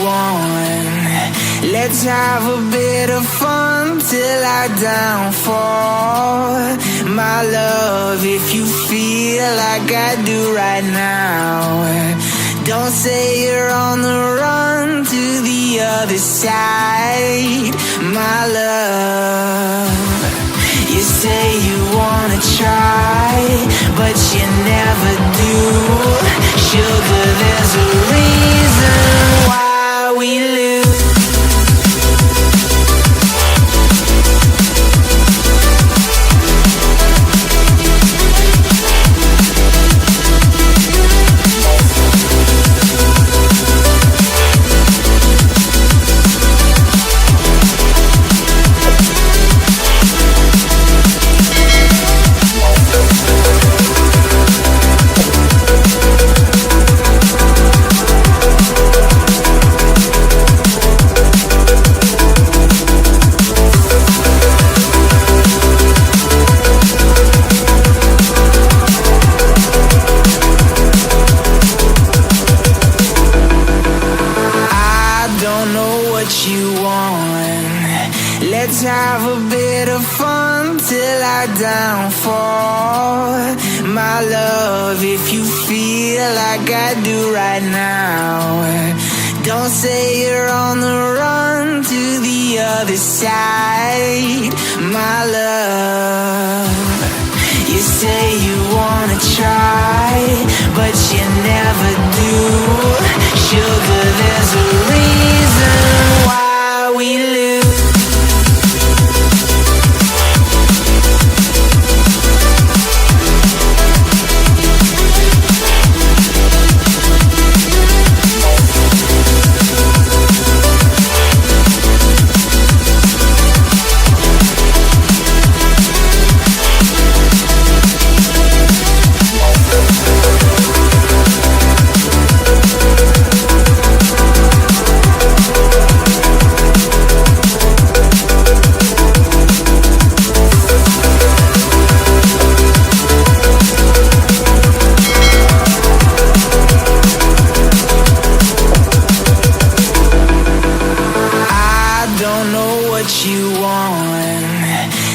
want. Let's have a bit of fun till I downfall. My love, if you feel like I do right now, don't say you're on the run to the other side. My love, you say you wanna try, but you never do. Sugar, there's a reason why we lose. Let's have a bit of fun till I downfall. My love, if you feel like I do right now, don't say you're on the run to the other side. My love, you say you wanna try, but you never do. Sugar, there's a reason why we lose.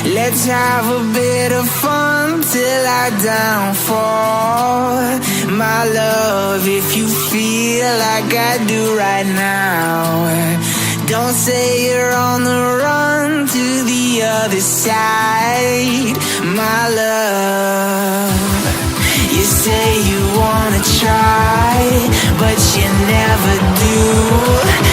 Let's have a bit of fun till I downfall. My love, if you feel like I do right now, don't say you're on the run to the other side. My love, you say you wanna try, but you never do.